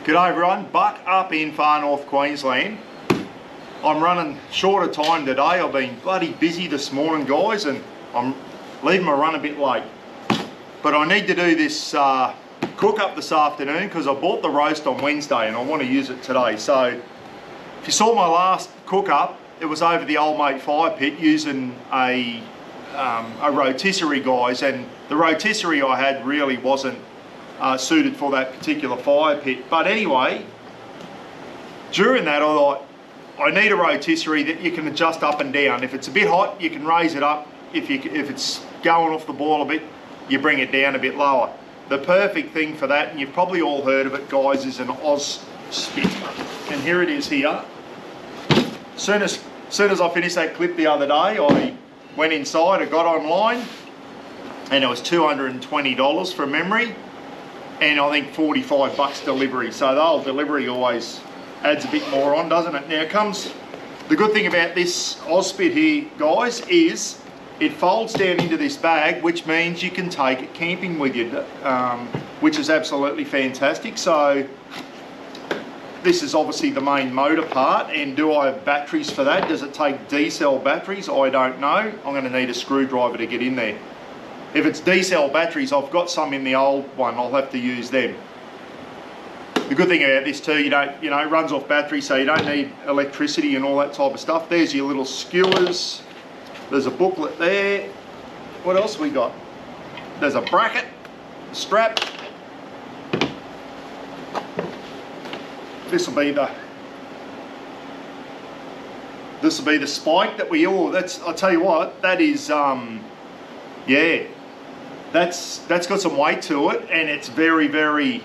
G'day everyone, Buck up in far north Queensland. I'm running short of time today. I've been bloody busy this morning, guys, and I'm leaving my run a bit late. But I need to do this cook up this afternoon because I bought the roast on Wednesday and I want to use it today. So if you saw my last cook up, it was over the old mate fire pit using a rotisserie, guys, and the rotisserie I had really wasn't suited for that particular fire pit. But anyway, during that I thought I need a rotisserie that you can adjust up and down. If it's a bit hot, you can raise it up. If it's going off the boil a bit, you bring it down a bit lower. The perfect thing for that, and you've probably all heard of it, guys, is an Auspit. And here it is here. Soon as I finished that clip the other day, I went inside, I got online, and it was $220 from memory, and I think 45 bucks delivery. So the whole delivery always adds a bit more on, doesn't it? Now comes the good thing about this Auspit here, guys, is it folds down into this bag, which means you can take it camping with you, which is absolutely fantastic. So this is obviously the main motor part, and do I have batteries for that? Does it take D-cell batteries? I don't know. I'm going to need a screwdriver to get in there. If it's D-cell batteries, I've got some in the old one, I'll have to use them. The good thing about this too, it runs off battery, so you don't need electricity and all that type of stuff. There's your little skewers. There's a booklet there. What else we got? There's a bracket, a strap. This will be the spike that we all. I'll tell you what. That is yeah. That's got some weight to it, and it's very, very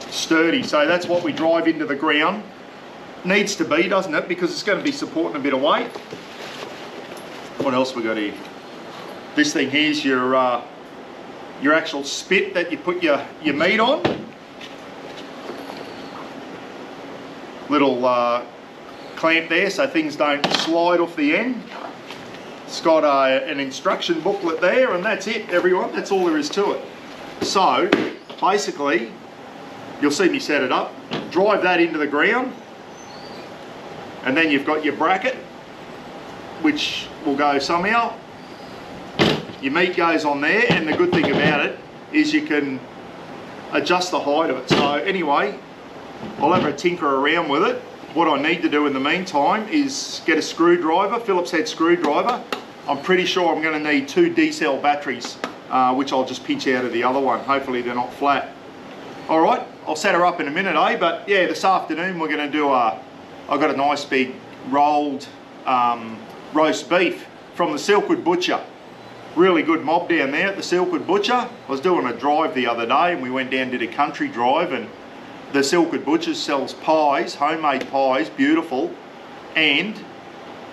sturdy. So that's what we drive into the ground. Needs to be, doesn't it? Because it's going to be supporting a bit of weight. What else we got here? This thing here's your actual spit that you put your meat on. Little clamp there so things don't slide off the end. It's got an instruction booklet there, and that's it, everyone. That's all there is to it. So basically, you'll see me set it up. Drive that into the ground, and then you've got your bracket, which will go somehow. Your meat goes on there, and the good thing about it is you can adjust the height of it. So anyway, I'll have a tinker around with it. What I need to do in the meantime is get a screwdriver, Phillips head screwdriver. I'm pretty sure I'm going to need 2 D-cell batteries, which I'll just pinch out of the other one. Hopefully they're not flat. All right, I'll set her up in a minute, eh? But yeah, this afternoon we're going to do I've got a nice big rolled roast beef from the Silkwood Butcher. Really good mob down there at the Silkwood Butcher. I was doing a drive the other day, and we went down, did a country drive, and the Silkwood Butcher sells pies, homemade pies, beautiful, and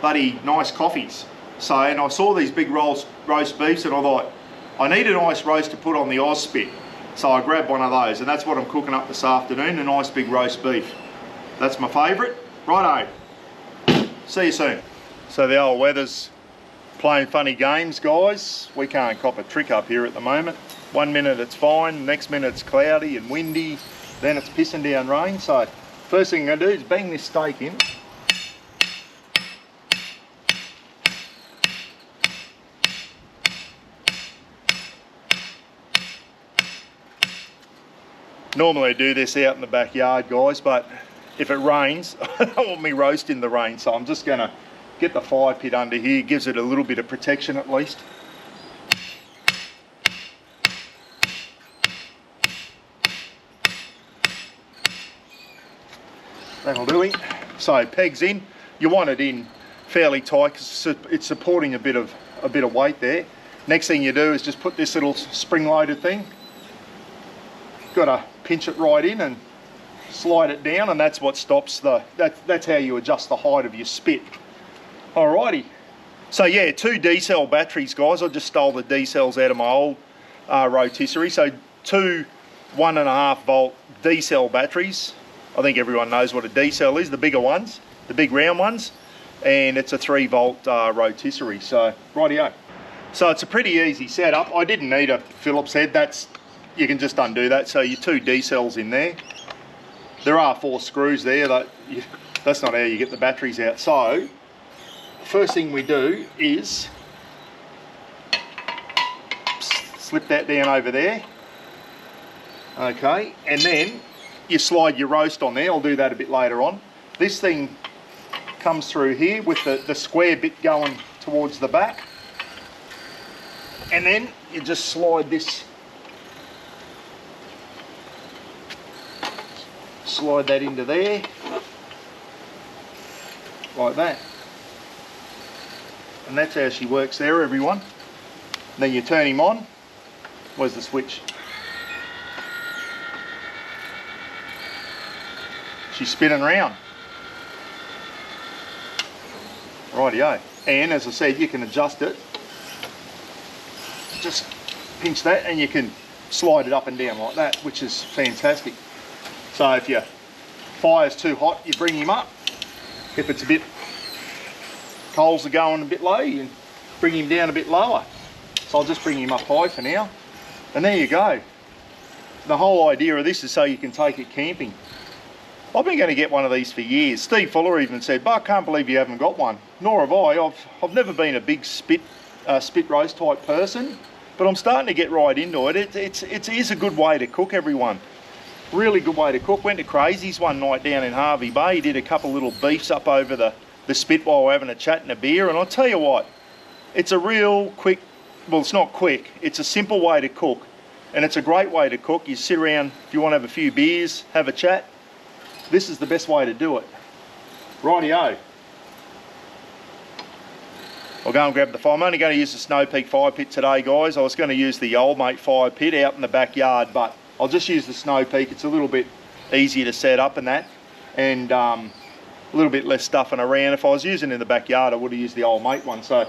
bloody nice coffees. So, and I saw these big roast beefs, and I thought, I need a nice roast to put on the Auspit. So I grabbed one of those, and that's what I'm cooking up this afternoon, a nice big roast beef. That's my favourite. Righto. See you soon. So the old weather's playing funny games, guys. We can't cop a trick up here at the moment. 1 minute it's fine, next minute it's cloudy and windy, then it's pissing down rain. So first thing I'm going to do is bang this steak in. Normally I do this out in the backyard, guys, but if it rains, I don't want me roast in the rain, so I'm just going to get the fire pit under here. Gives it a little bit of protection at least. That'll do it. So pegs in. You want it in fairly tight because it's supporting a bit of weight there. Next thing you do is just put this little spring-loaded thing. Got to pinch it right in and slide it down, and that's what stops that's how you adjust the height of your spit. Alrighty. So yeah, 2 D-cell batteries, guys. I just stole the D-cells out of my old rotisserie. So 2 1.5 volt D-cell batteries. I think everyone knows what a D-cell is, the bigger ones, the big round ones, and it's a 3 volt rotisserie. So rightio. So it's a pretty easy setup. I didn't need a Phillips head. You can just undo that. So your 2 D-cells in there. there are 4 screws there. That's not how you get the batteries out. So first thing we do is slip that down over there. Okay, and then you slide your roast on there. I'll do that a bit later on. This thing comes through here with the square bit going towards the back. And then you just slide this, slide that into there, like that. And that's how she works there, everyone. And then you turn him on. Where's the switch? She's spinning around. Rightio. And as I said, you can adjust it. Just pinch that and you can slide it up and down like that, which is fantastic. So if your fire's too hot, you bring him up. If it's a bit, coals are going a bit low, you can bring him down a bit lower. So I'll just bring him up high for now. And there you go. The whole idea of this is so you can take it camping. I've been going to get one of these for years. Steve Fuller even said, "But I can't believe you haven't got one." Nor have I. I've never been a big spit roast type person, but I'm starting to get right into it. It is a good way to cook, everyone. Really good way to cook. Went to Crazy's one night down in Harvey Bay. Did a couple little beefs up over the spit while we're having a chat and a beer. And I'll tell you what, it's a real quick, well, it's not quick. It's a simple way to cook. And it's a great way to cook. You sit around, if you want to have a few beers, have a chat. This is the best way to do it. Rightio. I'll go and grab the fire. I'm only going to use the Snow Peak fire pit today, guys. I was going to use the Old Mate fire pit out in the backyard, but I'll just use the Snow Peak. It's a little bit easier to set up and that, and a little bit less stuffing around. If I was using it in the backyard, I would have used the Old Mate one. So,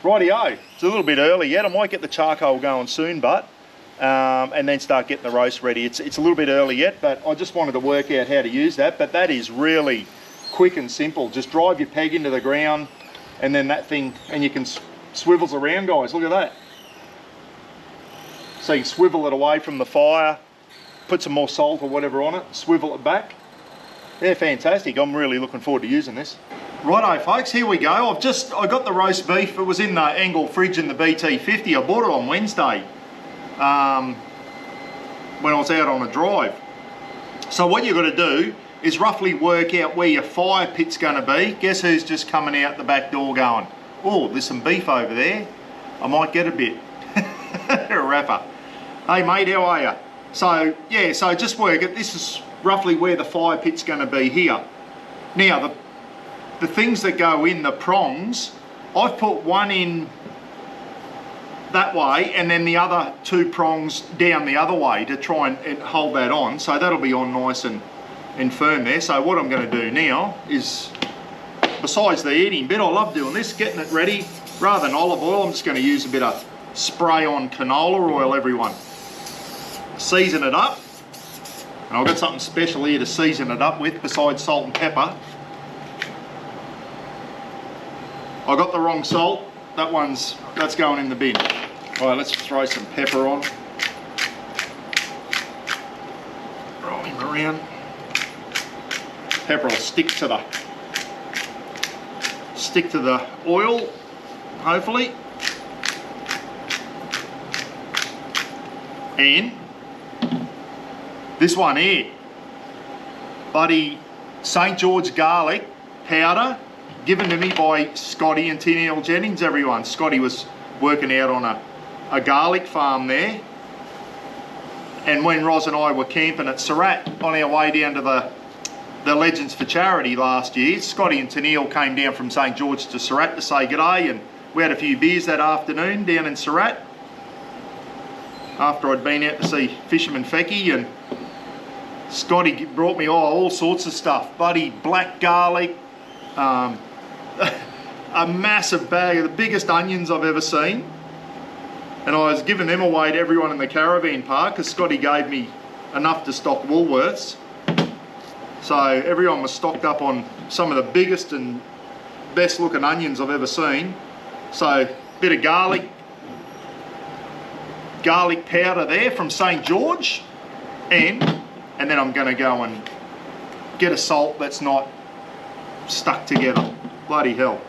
rightio. It's a little bit early yet. I might get the charcoal going soon, but and then start getting the roast ready. It's a little bit early yet, but I just wanted to work out how to use that. But that is really quick and simple. Just drive your peg into the ground, and then that thing, and you can swivels around, guys. Look at that. So you swivel it away from the fire, put some more salt or whatever on it, swivel it back. They're fantastic. I'm really looking forward to using this. Righto, folks, here we go. I got the roast beef. It was in the Angle fridge in the BT50. I bought it on Wednesday. When I was out on a drive. So what you've got to do is roughly work out where your fire pit's going to be. Guess who's just coming out the back door going, "Oh, there's some beef over there. I might get a bit." A rapper. Hey mate, how are you? So yeah, so just work it. This is roughly where the fire pit's going to be here. Now the things that go in the prongs, I've put one in that way and then the other 2 prongs down the other way to try and hold that on, so that'll be on nice and firm there. So what I'm going to do now is, besides the eating bit, I love doing this, getting it ready. Rather than olive oil, I'm just going to use a bit of spray on canola oil, everyone. Season it up, and I've got something special here to season it up with besides salt and pepper. I got the wrong salt. That's going in the bin. All right, let's throw some pepper on. Roll him around. Pepper will stick to the oil, hopefully. And this one here, buddy, St. George garlic powder, given to me by Scotty and Tennille Jennings, everyone. Scotty was working out on a garlic farm there. And when Roz and I were camping at Surat on our way down to the Legends for Charity last year, Scotty and Tennille came down from St. George to Surat to say g'day, and we had a few beers that afternoon down in Surat after I'd been out to see Fisherman Fecky, and Scotty brought me all sorts of stuff. Buddy, black garlic, a massive bag of the biggest onions I've ever seen, and I was giving them away to everyone in the caravan park because Scotty gave me enough to stock Woolworths. So everyone was stocked up on some of the biggest and best looking onions I've ever seen. So bit of garlic powder there from St. George, and then I'm going to go and get a salt that's not stuck together. Bloody hell.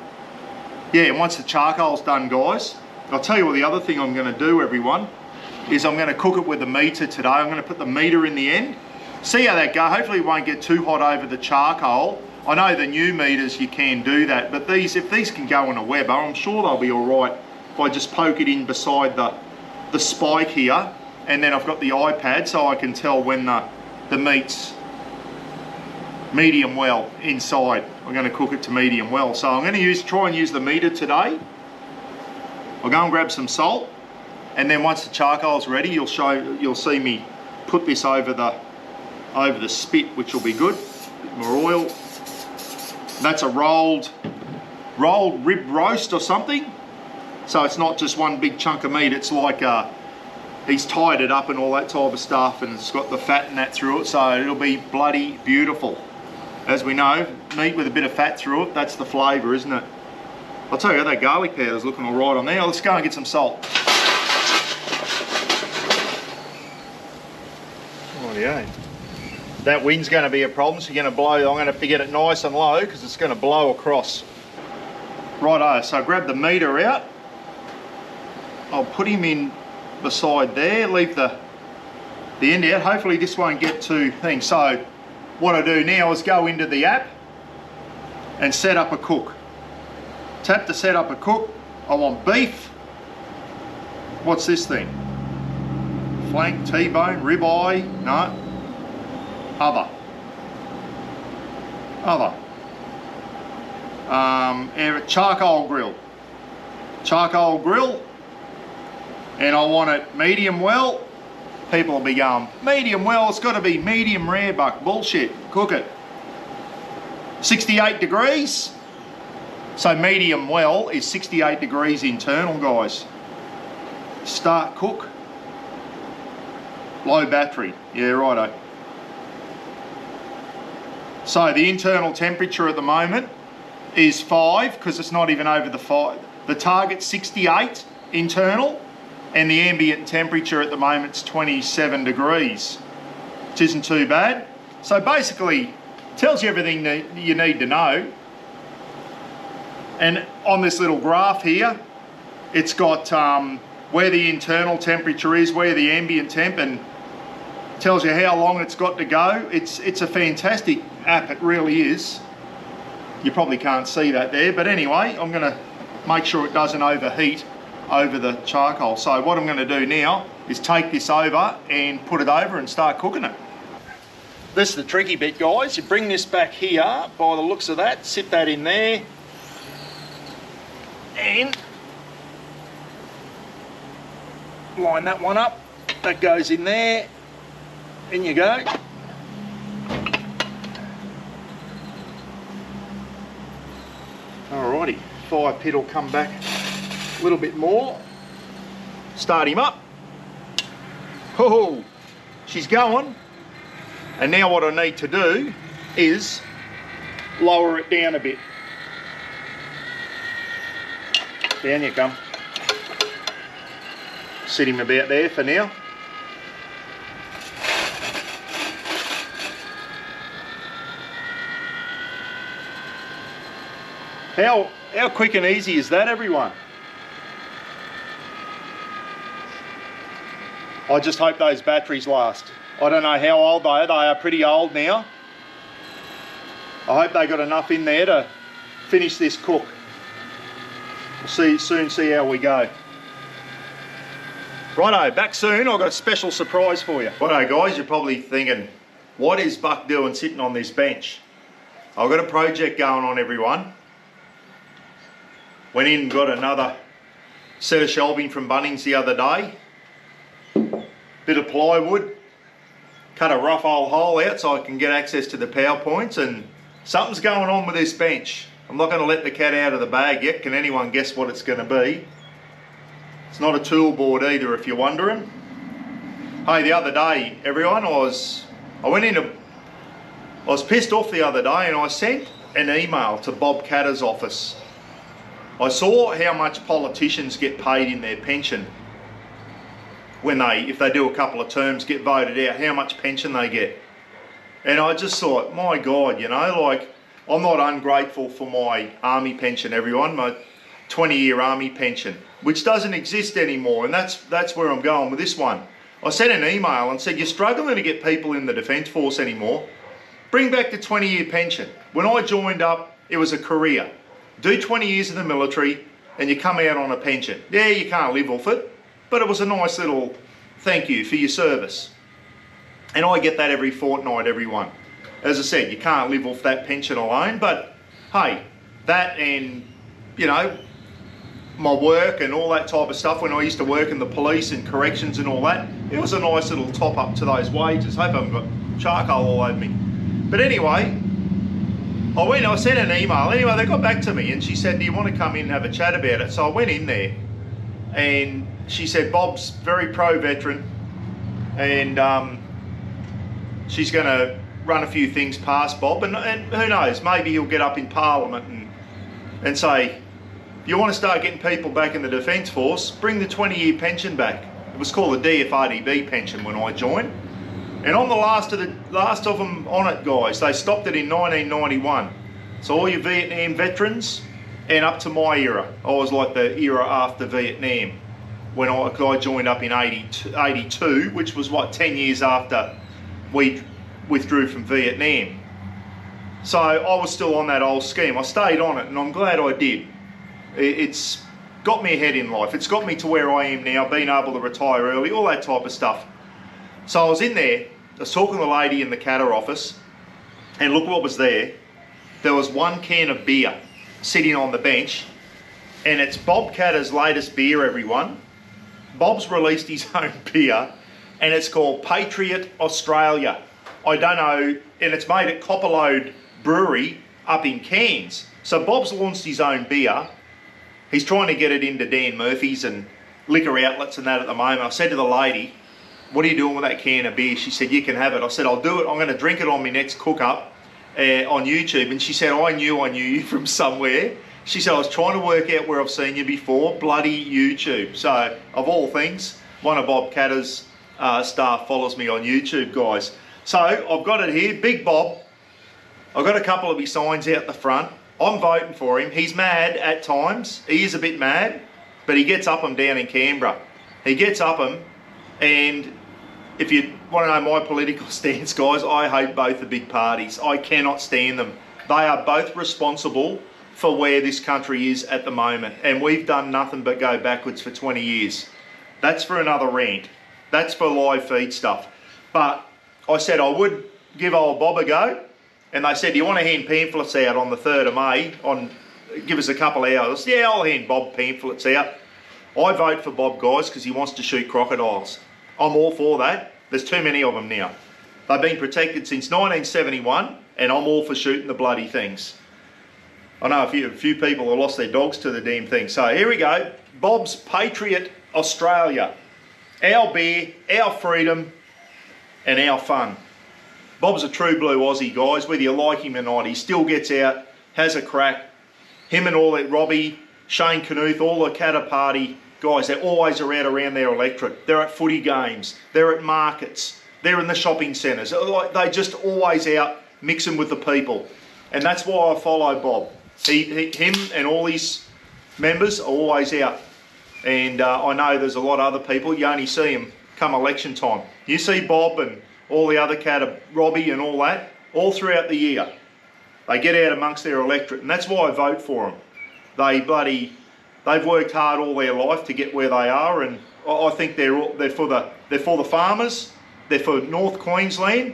Yeah, and once the charcoal's done, guys, I'll tell you what the other thing I'm going to do, everyone, is I'm going to cook it with the meter today. I'm going to put the meter in the end. See how that goes. Hopefully it won't get too hot over the charcoal. I know the new meters you can do that, but these, if these can go in a Weber, I'm sure they'll be all right if I just poke it in beside the spike here, and then I've got the iPad so I can tell when the meat's medium well inside. I'm going to cook it to medium well. So I'm going to try and use the meter today. I'll go and grab some salt, and then once the charcoal's ready, you'll see me put this over the spit, which will be good. A bit more oil. That's a rolled rib roast or something. So it's not just one big chunk of meat. It's like he's tied it up and all that type of stuff, and it's got the fat and that through it. So it'll be bloody beautiful. As we know, meat with a bit of fat through it, that's the flavour, isn't it? I'll tell you what, that garlic powder's looking all right on there. Let's go and get some salt. Rightio. That wind's going to be a problem, so you're going to blow. I'm going to have to get it nice and low because it's going to blow across. Righto, so grab the meter out. I'll put him in beside there, leave the end out. Hopefully this won't get too thing. So what I do now is go into the app and set up a cook. Tap to set up a cook. I want beef. What's this thing? Flank, T-bone, ribeye, no. Other. Charcoal grill. Charcoal grill. And I want it medium well. People will be going, medium well, it's got to be medium rare, Buck. Bullshit. Cook it. 68 degrees. So medium well is 68 degrees internal, guys. Start cook. Low battery. Yeah, righto. So the internal temperature at the moment is 5, because it's not even over the 5. The target's 68 internal, and the ambient temperature at the moment is 27 degrees, which isn't too bad. So basically, tells you everything that you need to know. And on this little graph here, it's got where the internal temperature is, where the ambient temp, and tells you how long it's got to go. It's a fantastic app, it really is. You probably can't see that there, but anyway, I'm going to make sure it doesn't overheat over the charcoal. So what I'm going to do now is take this over and put it over and start cooking it. This is the tricky bit, guys. You bring this back here, by the looks of that, sit that in there, and line that one up. That goes in there. In you go. Alrighty, fire pit will come back a little bit more. Start him up. Oh, she's going. And now what I need to do is lower it down a bit. Down you come. Sit him about there for now. How quick and easy is that, everyone? I just hope those batteries last. I don't know how old they are. They are pretty old now. I hope they got enough in there to finish this cook. We'll soon see how we go. Righto, back soon. I've got a special surprise for you. Righto guys, you're probably thinking, what is Buck doing sitting on this bench? I've got a project going on, everyone. Went in and got another set of shelving from Bunnings the other day. Bit of plywood. Cut a rough old hole out so I can get access to the power points, and something's going on with this bench. I'm not going to let the cat out of the bag yet. Can anyone guess what it's going to be? It's not a tool board either, if you're wondering. Hey, the other day, everyone, I was pissed off the other day, and I sent an email to Bob Catter's office. I saw how much politicians get paid in their pension when if they do a couple of terms, get voted out, how much pension they get. And I just thought, my God, you know, like, I'm not ungrateful for my army pension, everyone, my 20-year army pension, which doesn't exist anymore. And that's where I'm going with this one. I sent an email and said, you're struggling to get people in the Defence Force anymore. Bring back the 20-year pension. When I joined up, it was a career. Do 20 years in the military and you come out on a pension. Yeah, you can't live off it, but it was a nice little thank you for your service. And I get that every fortnight, everyone. As I said, you can't live off that pension alone, but hey, that and, you know, my work and all that type of stuff when I used to work in the police and corrections and all that, it was a nice little top up to those wages. Hope I haven't got charcoal all over me. But anyway, I sent an email. Anyway, they got back to me and she said, do you want to come in and have a chat about it? So I went in there and she said, Bob's very pro-veteran and she's going to run a few things past Bob and who knows, maybe he'll get up in Parliament and say, you want to start getting people back in the Defence Force, bring the 20-year pension back. It was called the DFRDB pension when I joined. And I'm the last of them on it, guys. They stopped it in 1991. So all your Vietnam veterans and up to my era. I was like the era after Vietnam when I joined up in 82, which was what, 10 years after we withdrew from Vietnam. So I was still on that old scheme. I stayed on it and I'm glad I did. It's got me ahead in life. It's got me to where I am now, being able to retire early, all that type of stuff. So I was in there, I was talking to the lady in the CATA office, and look what was there. There was one can of beer sitting on the bench, and it's Bob Cata's latest beer, everyone. Bob's released his own beer, and it's called Patriot Australia. I don't know, and it's made at Copperload Brewery up in Cairns. So Bob's launched his own beer. He's trying to get it into Dan Murphy's and liquor outlets and that at the moment. I said to the lady, what are you doing with that can of beer? She said, you can have it. I said, I'll do it. I'm going to drink it on my next cook up on YouTube. And she said, I knew you from somewhere. She said, I was trying to work out where I've seen you before. Bloody YouTube. So of all things, one of Bob Cata's staff follows me on YouTube, guys. So I've got it here, Big Bob. I've got a couple of his signs out the front. I'm voting for him. He's mad at times. He is a bit mad, but he gets up him down in Canberra. He gets up him, and if you want to know my political stance, guys, I hate both the big parties. I cannot stand them. They are both responsible for where this country is at the moment, and we've done nothing but go backwards for 20 years. That's for another rant. That's for live feed stuff. But I said I would give old Bob a go. And they said, do you want to hand pamphlets out on the 3rd of May? Give us a couple of hours. Yeah, I'll hand Bob pamphlets out. I vote for Bob, guys, because he wants to shoot crocodiles. I'm all for that. There's too many of them now. They've been protected since 1971, and I'm all for shooting the bloody things. I know a few people have lost their dogs to the damn thing. So here we go. Bob's Patriot Australia. Our beer, our freedom, and our fun. Bob's a true blue Aussie, guys, whether you like him or not. He still gets out, has a crack. Him and all that, Robbie, Shane Knuth, all the Cata party guys, they always are out around their electorate. They're at footy games, they're at markets, they're in the shopping centres. They just always out mixing with the people. And that's why I follow Bob. Him and all his members are always out. And I know there's a lot of other people, you only see them come election time. You see Bob and all the other Cata, Robbie and all that, all throughout the year. They get out amongst their electorate, and that's why I vote for them. They've worked hard all their life to get where they are, and I think they're for the farmers, they're for North Queensland,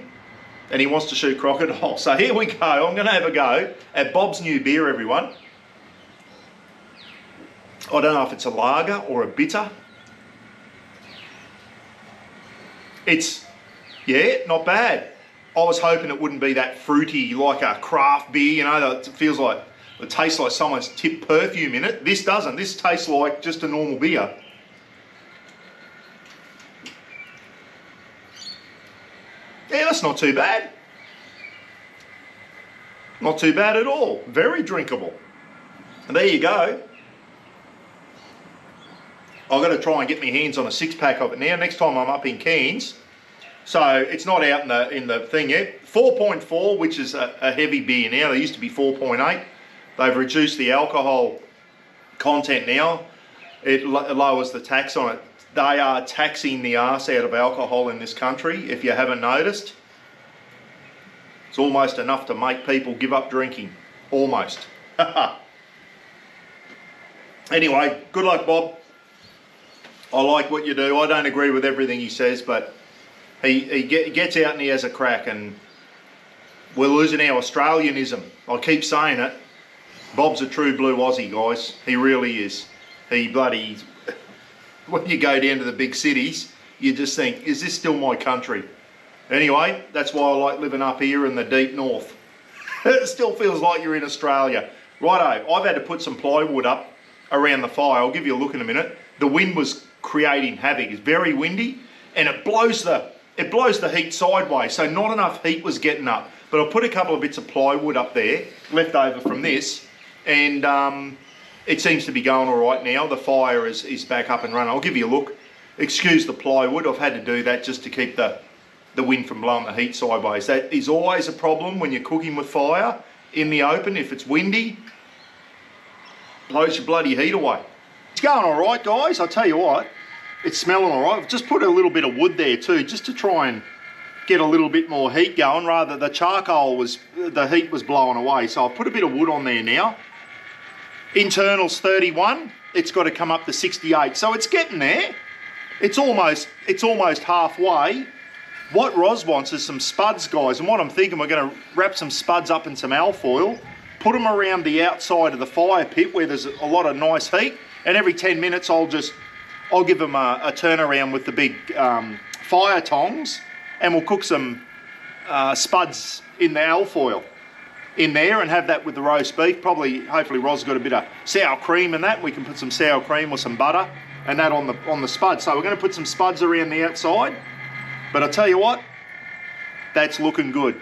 and he wants to shoot crocodiles. So here we go. I'm going to have a go at Bob's new beer, everyone. I don't know if it's a lager or a bitter. It's, yeah, not bad. I was hoping it wouldn't be that fruity like a craft beer, you know, that feels like, it tastes like someone's tipped perfume in it. This doesn't. This tastes like just a normal beer. Yeah, that's not too bad. Not too bad at all. Very drinkable. And there you go. I've got to try and get my hands on a 6-pack of it now. Next time I'm up in Cairns, So it's not out in the thing yet. 4.4, which is a heavy beer now. They used to be 4.8. They've reduced the alcohol content now. It lowers the tax on it. They are taxing the arse out of alcohol in this country, if you haven't noticed. It's almost enough to make people give up drinking. Almost. Anyway, good luck, Bob. I like what you do. I don't agree with everything he says, but he gets out and he has a crack, and we're losing our Australianism. I keep saying it. Bob's a true blue Aussie, guys. He really is. He bloody... When you go down to the big cities, you just think, is this still my country? Anyway, that's why I like living up here in the deep north. It still feels like you're in Australia. Righto, I've had to put some plywood up around the fire. I'll give you a look in a minute. The wind was creating havoc. It's very windy, and it blows the heat sideways, so not enough heat was getting up. But I put a couple of bits of plywood up there, left over from this, and it seems to be going all right now. The fire is back up and running. I'll give you a look. Excuse the plywood. I've had to do that just to keep the wind from blowing the heat sideways. That is always a problem when you're cooking with fire in the open. If it's windy, blows your bloody heat away. It's going all right, guys. I'll tell you what, it's smelling all right. I've just put a little bit of wood there too, just to try and get a little bit more heat going. Rather, the the heat was blowing away. So I've put a bit of wood on there now. Internal's 31. It's got to come up to 68. So it's getting there. It's almost halfway. What Roz wants is some spuds, guys. And what I'm thinking, we're going to wrap some spuds up in some alfoil, put them around the outside of the fire pit where there's a lot of nice heat. And every 10 minutes, I'll give them a turnaround with the big fire tongs, and we'll cook some spuds in the alfoil in there and have that with the roast beef. Hopefully Roz's got a bit of sour cream in that. We can put some sour cream or some butter and that on the spuds. So we're going to put some spuds around the outside. But I'll tell you what, that's looking good.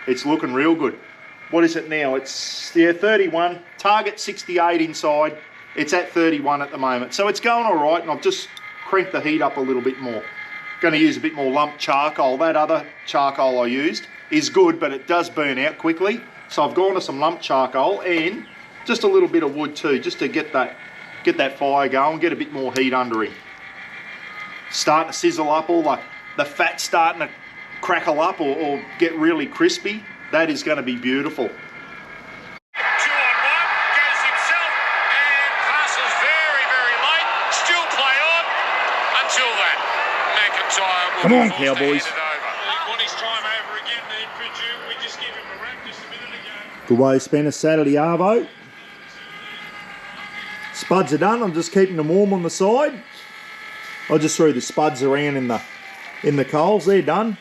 It's looking real good. What is it now? It's 31, target 68 inside. It's at 31 at the moment. So it's going all right, and I've just cranked the heat up a little bit more. Going to use a bit more lump charcoal. That other charcoal I used is good, but it does burn out quickly. So I've gone to some lump charcoal and just a little bit of wood too, just to get that fire going, get a bit more heat under it. Starting to sizzle up, all the fat starting to crackle up or get really crispy. That is going to be beautiful. 2 on 1, goes himself and passes very, very late. Still play on until that. McIntyre will Come on, be forced to Cowboys. hand it over. He want his time over again then, could you? We just gave him a wrap just a minute ago. Good way to spend a Saturday arvo. Spuds are done. I'm just keeping them warm on the side. I just threw the spuds around in the coals. They're done.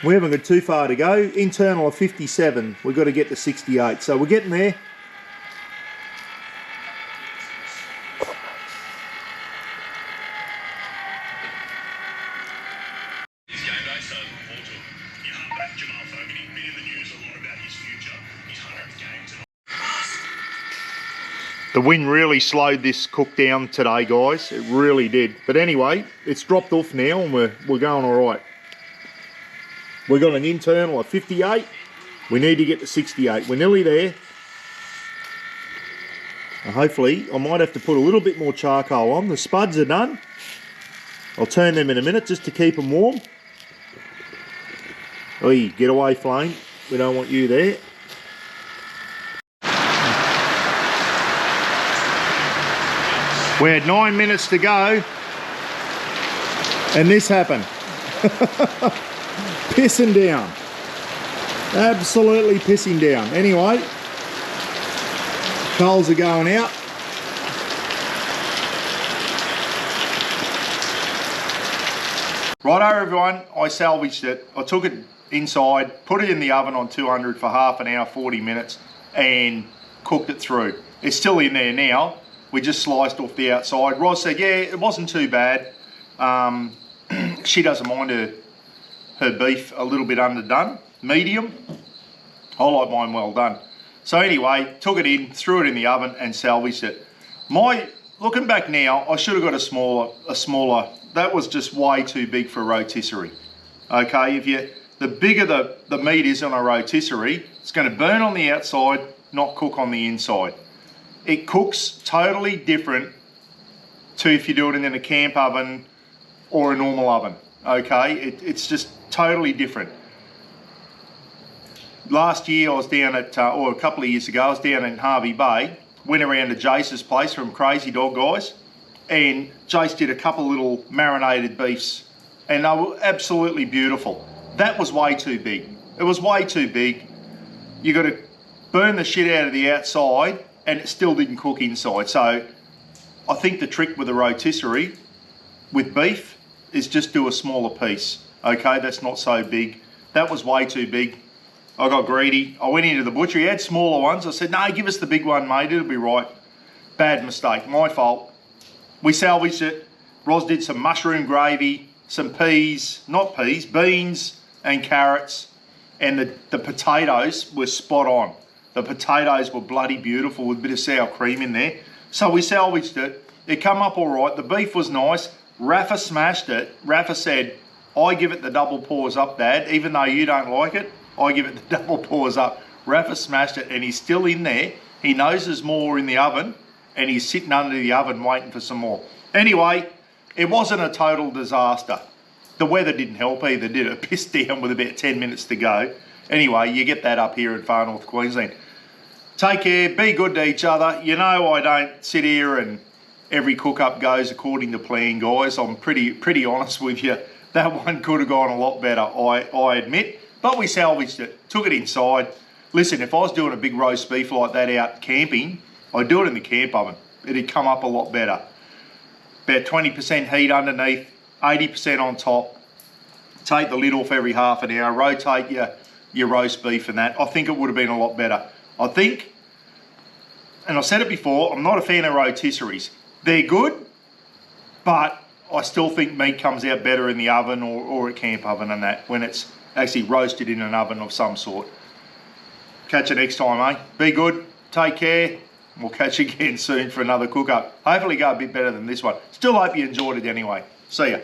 We haven't got too far to go. Internal of 57. We've got to get to 68. So we're getting there. The wind really slowed this cook down today, guys. It really did. But anyway, it's dropped off now and we're going all right. We've got an internal of 58. We need to get to 68. We're nearly there. And hopefully, I might have to put a little bit more charcoal on. The spuds are done. I'll turn them in a minute just to keep them warm. Oi, get away, flame. We don't want you there. We had 9 minutes to go, and this happened. Pissing down. Absolutely pissing down. Anyway, coals are going out. Righto everyone, I salvaged it. I took it inside, put it in the oven on 200 for half an hour, 40 minutes, and cooked it through. It's still in there now. We just sliced off the outside. Roz said, yeah, it wasn't too bad. She doesn't mind her beef a little bit underdone, medium. I like mine well done. So anyway, took it in, threw it in the oven and salvaged it. My looking back now, I should have got a smaller, that was just way too big for a rotisserie. Okay, the bigger the meat is on a rotisserie, it's going to burn on the outside, not cook on the inside. It cooks totally different to if you do it in a camp oven or a normal oven. Okay, it's just totally different. Last year I was down at, or a couple of years ago, I was down in Harvey Bay, went around to Jace's place from Crazy Dog Guys, and Jace did a couple little marinated beefs, and they were absolutely beautiful. That was way too big. It was way too big. You got to burn the shit out of the outside, and it still didn't cook inside. So I think the trick with a rotisserie with beef is just do a smaller piece. Okay, that's not so big. That was way too big. I got greedy. I went into the butcher. He had smaller ones. I said, no, give us the big one, mate. It'll be right. Bad mistake. My fault. We salvaged it. Ros did some mushroom gravy, some peas, not peas, beans and carrots. And the potatoes were spot on. The potatoes were bloody beautiful with a bit of sour cream in there. So we salvaged it. It come up all right. The beef was nice. Rafa smashed it. Rafa said, I give it the double paws up, Dad. Even though you don't like it, I give it the double paws up. Rafa smashed it, and he's still in there. He knows there's more in the oven, and he's sitting under the oven waiting for some more. Anyway, it wasn't a total disaster. The weather didn't help either, did it? It pissed down with about 10 minutes to go. Anyway, you get that up here in far north Queensland. Take care, be good to each other. You know I don't sit here and every cook-up goes according to plan, guys. I'm pretty honest with you. That one could have gone a lot better, I admit. But we salvaged it, took it inside. Listen, if I was doing a big roast beef like that out camping, I'd do it in the camp oven. It'd come up a lot better. About 20% heat underneath, 80% on top. Take the lid off every half an hour, rotate your roast beef and that. I think it would have been a lot better. I think, and I've said it before, I'm not a fan of rotisseries. They're good, but I still think meat comes out better in the oven or a camp oven and that when it's actually roasted in an oven of some sort. Catch you next time, eh? Be good, take care. We'll catch you again soon for another cook up. Hopefully go a bit better than this one. Still hope you enjoyed it anyway. See ya.